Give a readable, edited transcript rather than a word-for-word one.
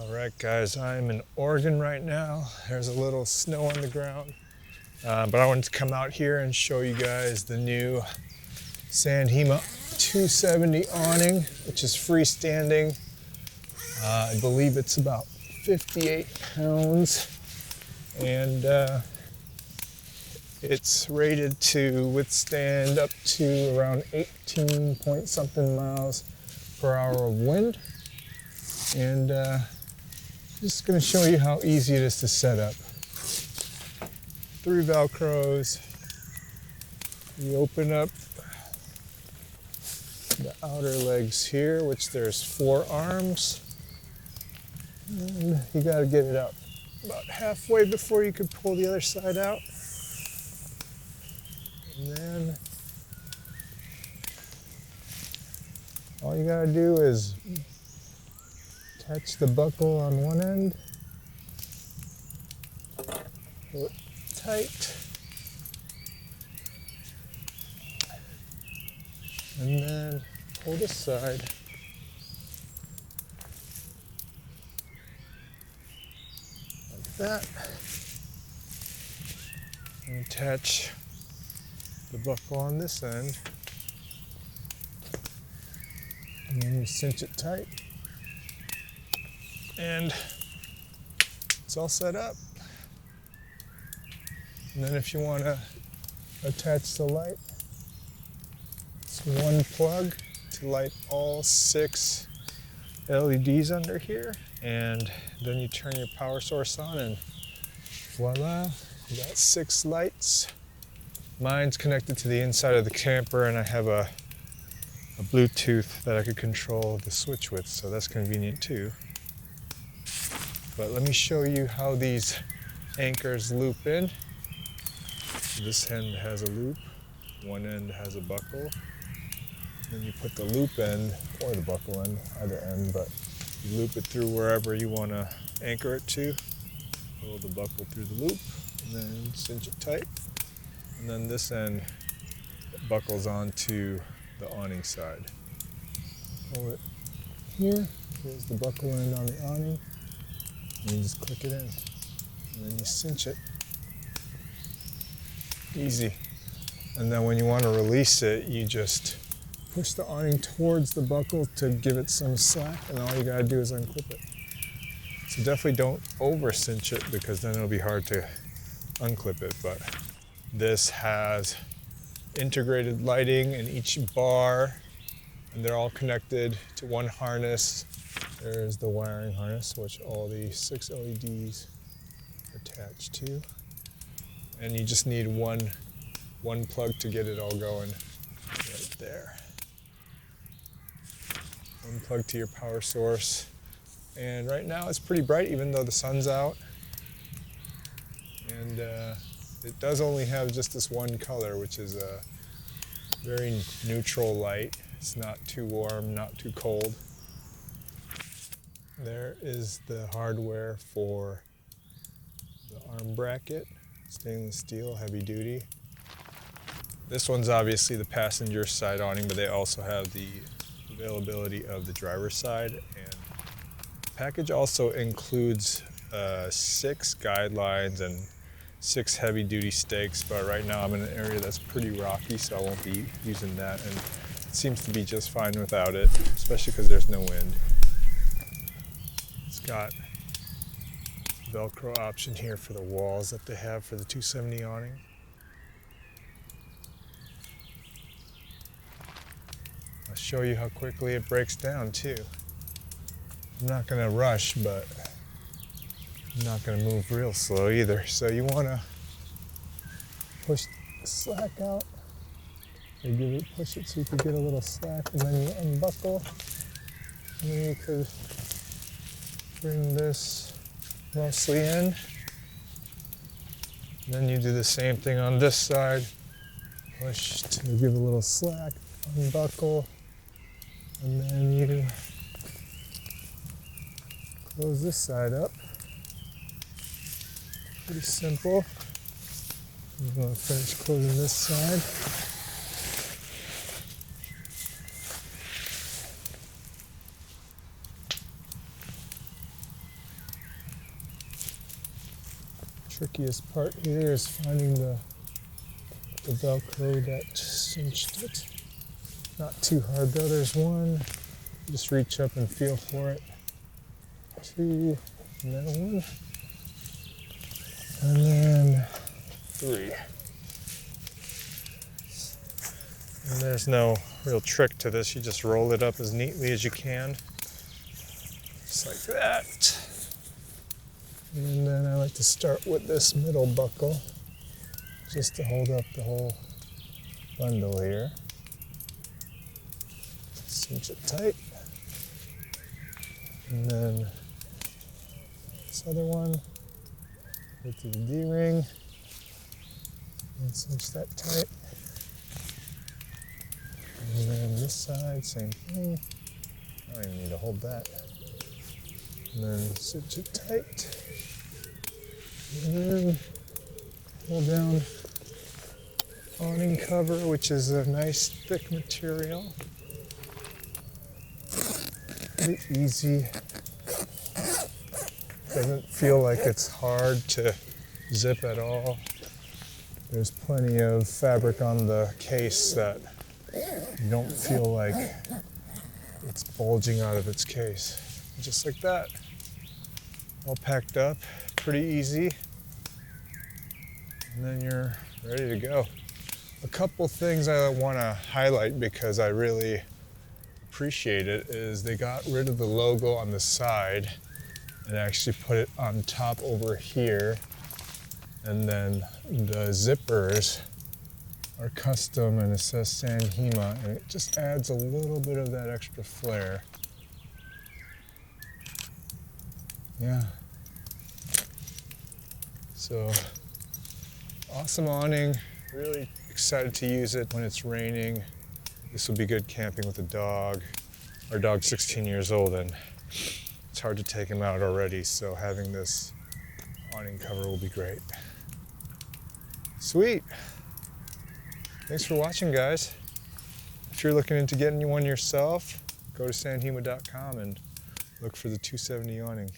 Alright guys, I'm in Oregon right now. There's a little snow on the ground. But I wanted to come out here and show you guys the new San Hima 270 awning, which is freestanding. I believe it's about 58 pounds. And it's rated to withstand up to around 18 point something miles per hour of wind. And just going to show you how easy it is to set up. 3 Velcros. You open up the outer legs here, which there's 4 arms. And you got to get it out about halfway before you can pull the other side out. And then all you got to do is attach the buckle on one end, pull it tight, and then pull this side. Like that. And attach the buckle on this end. And then you cinch it tight. And it's all set up. And then if you want to attach the light, it's 1 plug to light all 6 LEDs under here. And then you turn your power source on and voila, you got 6 lights. Mine's connected to the inside of the camper, and I have a Bluetooth that I could control the switch with, so that's convenient too. But let me show you how these anchors loop in. This end has a loop, one end has a buckle. Then you put the loop end, or the buckle end, either end, but you loop it through wherever you want to anchor it to. Pull the buckle through the loop, and then cinch it tight. And then this end buckles onto the awning side. Pull it here, here's the buckle end on the awning. And you just click it in, and then you cinch it. Easy. And then when you want to release it, you just push the awning towards the buckle to give it some slack, and all you gotta do is unclip it. So definitely don't over cinch it, because then it'll be hard to unclip it. But this has integrated lighting in each bar, and they're all connected to one harness. There's the wiring harness, which all the 6 LEDs are attached to. And you just need one plug to get it all going right there. One plug to your power source. And right now it's pretty bright, even though the sun's out. And it does only have just this one color, which is a very neutral light. It's not too warm, not too cold. There is the hardware for the arm bracket, stainless steel, heavy duty. This one's obviously the passenger side awning, but they also have the availability of the driver's side. And the package also includes 6 guidelines and 6 heavy duty stakes, but right now I'm in an area that's pretty rocky, so I won't be using that. And it seems to be just fine without it, especially because there's no wind. It's got Velcro option here for the walls that they have for the 270 awning. I'll show you how quickly it breaks down too. I'm not going to rush, but I'm not going to move real slow either. So you want to push the slack out. Or push it so you can get a little slack, and then you unbuckle. And then you could bring this mostly in. And then you do the same thing on this side. Push to give a little slack, unbuckle, and then you close this side up. Pretty simple. I'm going to finish closing this side. Trickiest part here is finding the Velcro that cinched it. Not too hard though. There's one. Just reach up and feel for it. Two, and then one, and then three. And there's no real trick to this. You just roll it up as neatly as you can. Just like that. And then I like to start with this middle buckle just to hold up the whole bundle here. Cinch it tight. And then this other one, go to the D-ring and cinch that tight. And then this side, same thing. I don't even need to hold that. And then cinch it tight. And then pull down awning cover, which is a nice thick material. Pretty easy. Doesn't feel like it's hard to zip at all. There's plenty of fabric on the case that you don't feel like it's bulging out of its case. Just like that. All packed up, pretty easy. And then you're ready to go. A couple things I want to highlight because I really appreciate it is they got rid of the logo on the side and actually put it on top over here. And then the zippers are custom and it says San Hima, and it just adds a little bit of that extra flair. Yeah. So, awesome awning. Really excited to use it when it's raining. This will be good camping with the dog. Our dog's 16 years old and it's hard to take him out already, so having this awning cover will be great. Sweet. Thanks for watching, guys. If you're looking into getting one yourself, go to sanhima.com and look for the 270 awning.